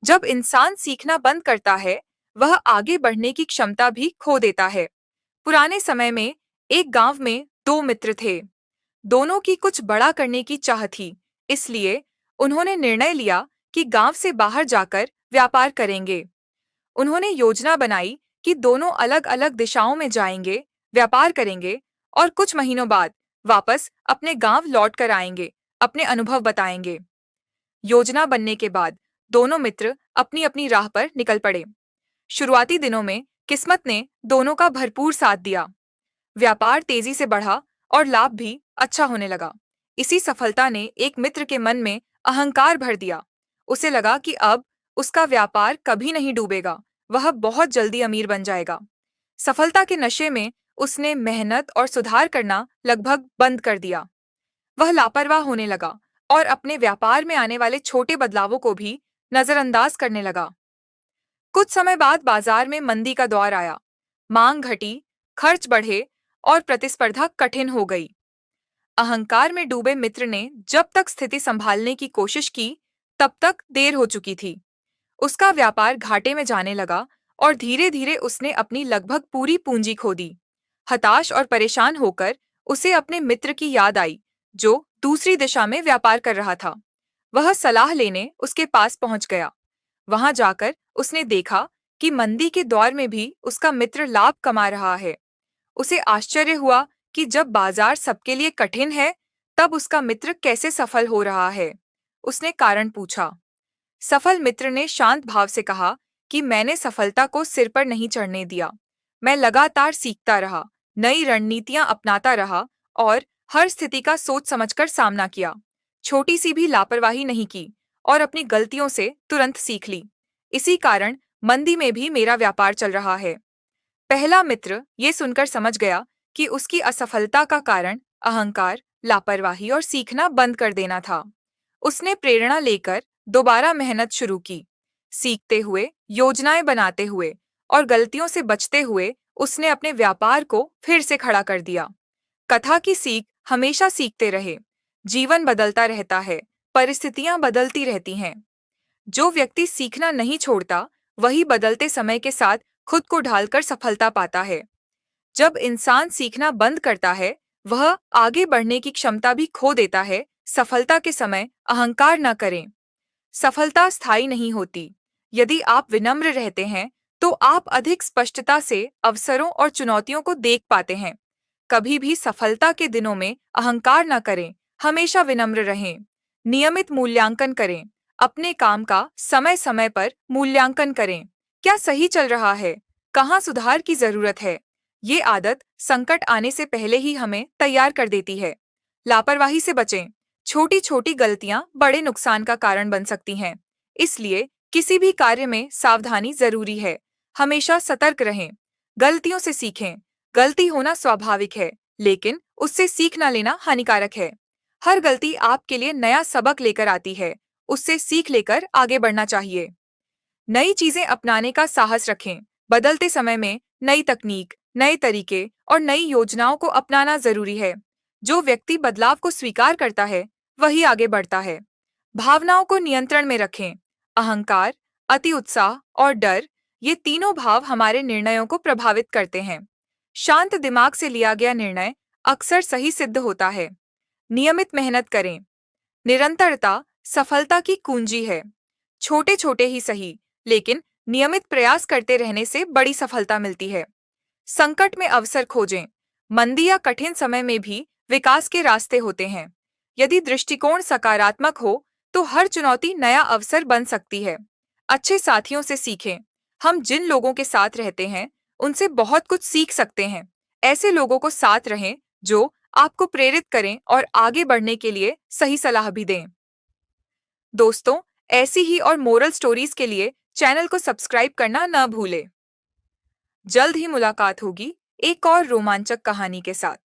जब इंसान सीखना बंद करता है, वह आगे बढ़ने की क्षमता भी खो देता है। पुराने समय में एक गांव में दो मित्र थे। दोनों की कुछ बड़ा करने की चाह थी, इसलिए उन्होंने निर्णय लिया कि गांव से बाहर जाकर व्यापार करेंगे। उन्होंने योजना बनाई कि दोनों अलग-अलग दिशाओं में जाएंगे, व्यापार करेंगे और कुछ महीनों बाद वापस अपने गांव लौट कर आएंगे, अपने अनुभव बताएंगे। योजना बनने के बाद दोनों मित्र अपनी अपनी राह पर निकल पड़े। शुरुआती दिनों में किस्मत ने दोनों का भरपूर साथ दिया। व्यापार तेजी से बढ़ा और लाभ भी अच्छा होने लगा। इसी सफलता ने एक मित्र के मन में अहंकार भर दिया। उसे लगा कि अब उसका व्यापार कभी नहीं डूबेगा, वह बहुत जल्दी अमीर बन जाएगा। सफलता के नशे में उसने मेहनत और सुधार करना लगभग बंद कर दिया। वह लापरवाह होने लगा और अपने व्यापार में आने वाले छोटे बदलावों को भी नजरअंदाज करने लगा। कुछ समय बाद बाजार में मंदी का दौर आया। मांग घटी, खर्च बढ़े और प्रतिस्पर्धा कठिन हो गई। अहंकार में डूबे मित्र ने जब तक स्थिति संभालने की कोशिश की, तब तक देर हो चुकी थी। उसका व्यापार घाटे में जाने लगा और धीरे-धीरे उसने अपनी लगभग पूरी पूंजी खो दी। हताश और परेशान होकर उसे अपने मित्र की याद आई, जो दूसरी दिशा में व्यापार कर रहा था। वह सलाह लेने उसके पास पहुंच गया। वहां जाकर उसने देखा कि मंदी के दौर में भी उसका मित्र लाभ कमा रहा है। उसे आश्चर्य हुआ कि जब बाजार सबके लिए कठिन है, तब उसका मित्र कैसे सफल हो रहा है। उसने कारण पूछा। सफल मित्र ने शांत भाव से कहा कि मैंने सफलता को सिर पर नहीं चढ़ने दिया। मैं लगातार सीखता रहा, नई रणनीतियां अपनाता रहा और हर स्थिति का सोच समझकर सामना किया। छोटी सी भी लापरवाही नहीं की और अपनी गलतियों से तुरंत सीख ली। इसी कारण मंदी में भी मेरा व्यापार चल रहा है। पहला मित्र ये सुनकर समझ गया कि उसकी असफलता का कारण अहंकार, लापरवाही और सीखना बंद कर देना था। उसने प्रेरणा लेकर दोबारा मेहनत शुरू की। सीखते हुए, योजनाएं बनाते हुए और गलतियों से बचते हुए उसने अपने व्यापार को फिर से खड़ा कर दिया। कथा की सीख हमेशा सीखते रहे। जीवन बदलता रहता है, परिस्थितियां बदलती रहती हैं। जो व्यक्ति सीखना नहीं छोड़ता, वही बदलते समय के साथ खुद को ढालकर सफलता पाता है। जब इंसान सीखना बंद करता है, वह आगे बढ़ने की क्षमता भी खो देता है। सफलता के समय अहंकार न करें। सफलता स्थायी नहीं होती। यदि आप विनम्र रहते हैं, तो आप अधिक स्पष्टता से अवसरों और चुनौतियों को देख पाते हैं। कभी भी सफलता के दिनों में अहंकार न करें, हमेशा विनम्र रहें। नियमित मूल्यांकन करें। अपने काम का समय समय पर मूल्यांकन करें। क्या सही चल रहा है? कहाँ सुधार की जरूरत है? ये आदत संकट आने से पहले ही हमें तैयार कर देती है। लापरवाही से बचें। छोटी छोटी गलतियां बड़े नुकसान का कारण बन सकती हैं। इसलिए किसी भी कार्य में सावधानी जरूरी है। हमेशा सतर्क रहें। गलतियों से सीखें। गलती होना स्वाभाविक है, लेकिन उससे सीखना लेना हानिकारक है। हर गलती आपके लिए नया सबक लेकर आती है। उससे सीख लेकर आगे बढ़ना चाहिए। नई चीजें अपनाने का साहस रखें। बदलते समय में नई तकनीक, नए तरीके और नई योजनाओं को अपनाना जरूरी है। जो व्यक्ति बदलाव को स्वीकार करता है, वही आगे बढ़ता है। भावनाओं को नियंत्रण में रखें। अहंकार, अति उत्साह और डर, ये तीनों भाव हमारे निर्णयों को प्रभावित करते हैं। शांत दिमाग से लिया गया निर्णय अक्सर सही सिद्ध होता है। नियमित मेहनत करें। निरंतरता सफलता की कुंजी है। छोटे छोटे ही सही, लेकिन नियमित प्रयास करते रहने से बड़ी सफलता मिलती है। संकट में अवसर खोजें। मंदी या कठिन समय में भी विकास के रास्ते होते हैं। यदि दृष्टिकोण सकारात्मक हो, तो हर चुनौती नया अवसर बन सकती है। अच्छे साथियों से सीखें। हम जिन लोगों के साथ रहते हैं, उनसे बहुत कुछ सीख सकते हैं। ऐसे लोगों को साथ रहें जो आपको प्रेरित करें और आगे बढ़ने के लिए सही सलाह भी दें। दोस्तों, ऐसी ही और मोरल स्टोरीज के लिए चैनल को सब्सक्राइब करना न भूलें। जल्द ही मुलाकात होगी एक और रोमांचक कहानी के साथ।